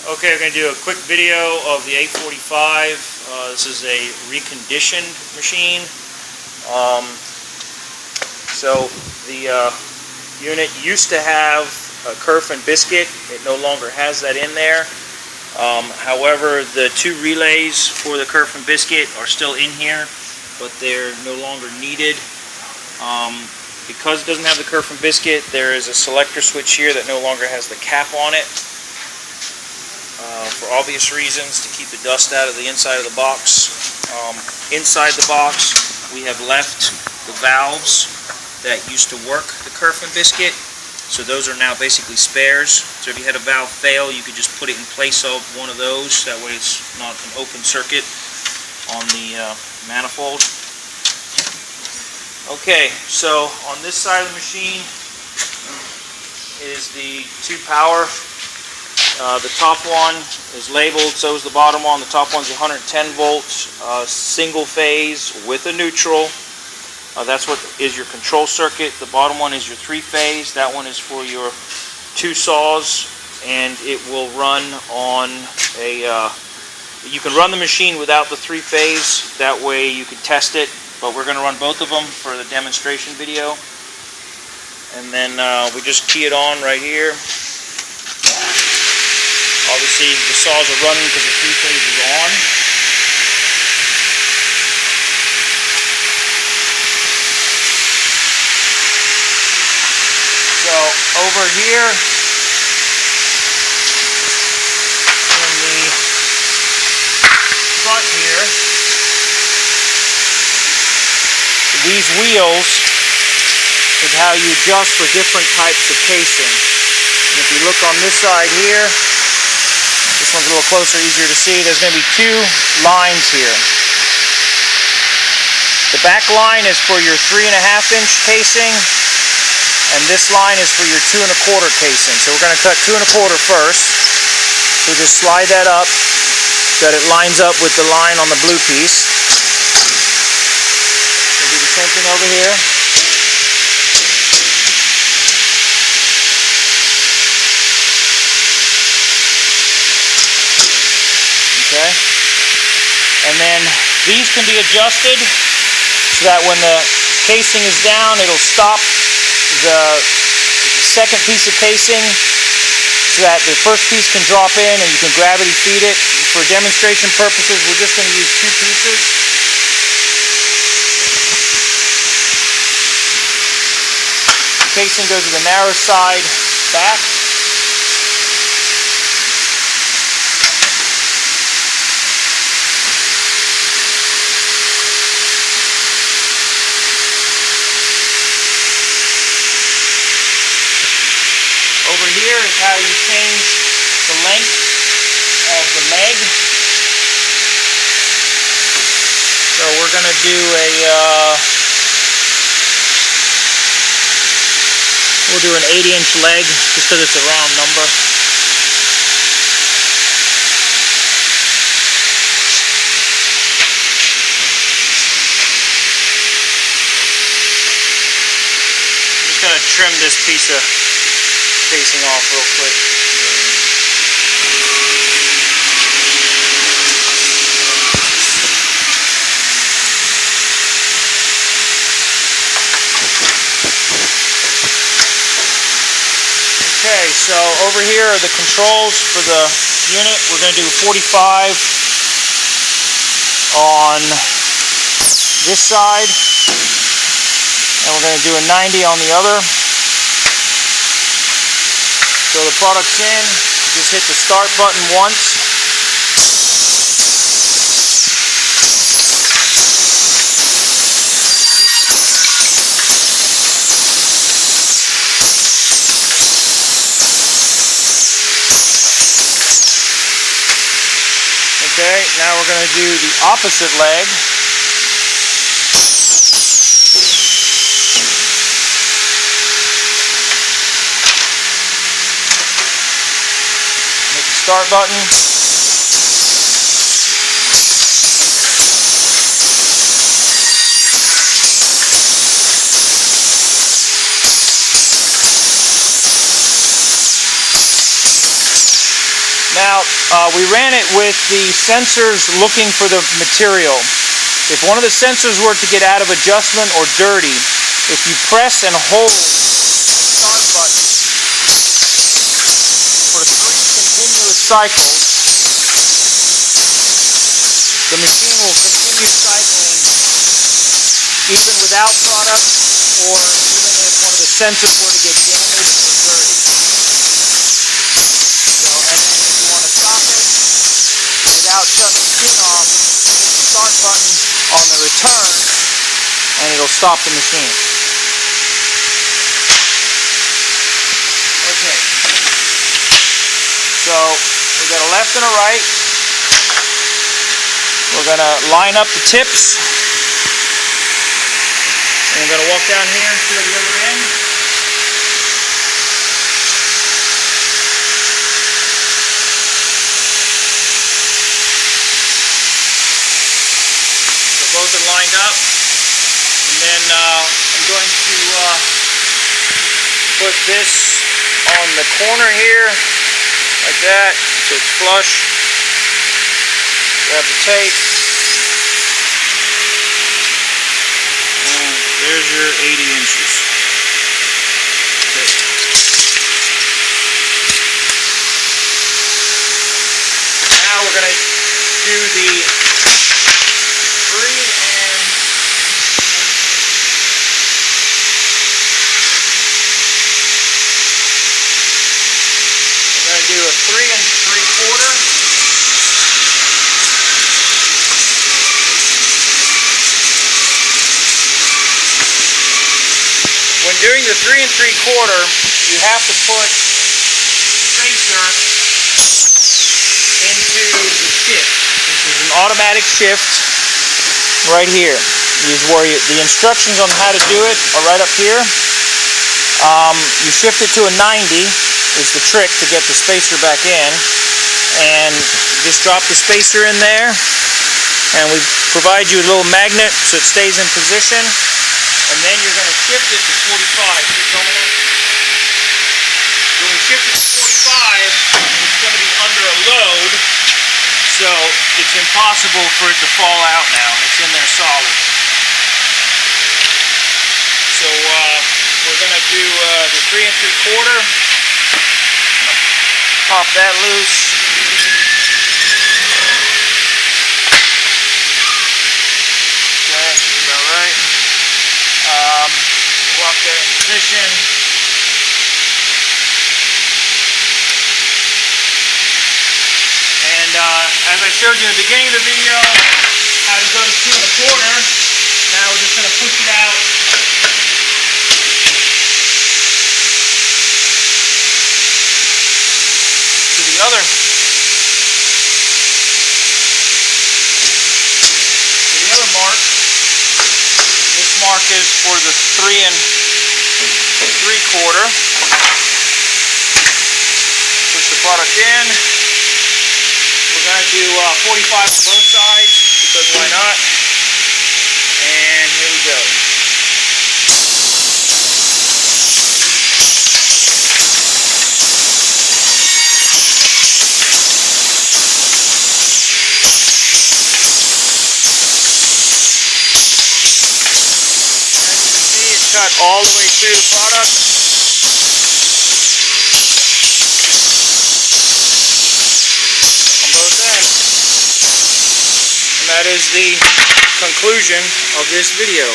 Okay, we're going to do a quick video of the 845. This is a reconditioned machine. So the unit used to have a kerf and biscuit. It no longer has that in there. However, the two relays for the kerf and biscuit are still in here, but they're no longer needed. Because it doesn't have the kerf and biscuit, there is a selector switch here that no longer has the cap on it. For obvious reasons, to keep the dust out of the inside of the box. Inside the box, we have left the valves that used to work the kerf and biscuit. So those are now basically spares. So if you had a valve fail, you could just put it in place of one of those. That way it's not an open circuit on the manifold. Okay, so on this side of the machine is the two power. The top one is labeled, so is the bottom one. The top one's 110 volts, single phase with a neutral. That's what is your control circuit. The bottom one is your three phase. That one is for your two saws, and it will run on a, you can run the machine without the three phase. That way you can test it, but we're going to run both of them for the demonstration video. And then we just key it on right here. Obviously the saws are running because the three phase is on. So over here in the front here, these wheels is how you adjust for different types of casing. And if you look on this side here, this one's a little closer, easier to see. There's going to be two lines here. The back line is for your 3.5-inch casing, and this line is for your 2.25 casing. So we're going to cut 2.25 first. So just slide that up so that it lines up with the line on the blue piece. We'll do the same thing over here. Okay, and then these can be adjusted so that when the casing is down, it'll stop the second piece of casing so that the first piece can drop in and you can gravity feed it. For demonstration purposes, we're just going to use two pieces. The casing goes to the narrow side back. Over here is how you change the length of the leg. So we're going to do we'll do an 80-inch leg just because it's a round number. I'm just going to trim this piece of casing off real quick. Okay, so over here are the controls for the unit. We're going to do 45 on this side, and we're going to do a 90 on the other. So the product's in, just hit the start button once. Okay, now we're going to do the opposite leg. Start button. Now, we ran it with the sensors looking for the material. If one of the sensors were to get out of adjustment or dirty, if you press and hold the start button for 3 continuous cycles, the machine will continue cycling even without product, or even if one of the sensors were to get damaged or dirty. So, and then if you want to stop it without shutting the machine off, hit the start button on the return and it'll stop the machine. Okay. So we got a left and a right. We're going to line up the tips. And we're going to walk down here to the other end. So both are lined up. And then I'm going to put this on the corner here, like that, so it's flush. Grab the tape. And there's your 80 inches. Okay. Now we're going to do the 3 and we're going to do a 3 3/4. When doing the 3 3/4, you have to put spacer into the shift. This is an automatic shift right here. Is where the instructions on how to do it are right up here. You shift it to a 90 is the trick to get the spacer back in, and just drop the spacer in there, and we provide you a little magnet so it stays in position. And then you're going to shift it to 45. When we shift it to 45, it's going to be under a load, so it's impossible for it to fall out now. It's in there solid. So we're going to do the 3 3/4. Pop that loose. Okay, that's about right. Lock that in position. And as I showed you in the beginning of the video, how to go to 2 1/4. Now we're just going to push it out. To the other mark. This mark is for the 3 3/4. Push the product in. We're going to do 45 on both sides, because why not? And here we go. Cut all the way through the product. On both ends. And that is the conclusion of this video.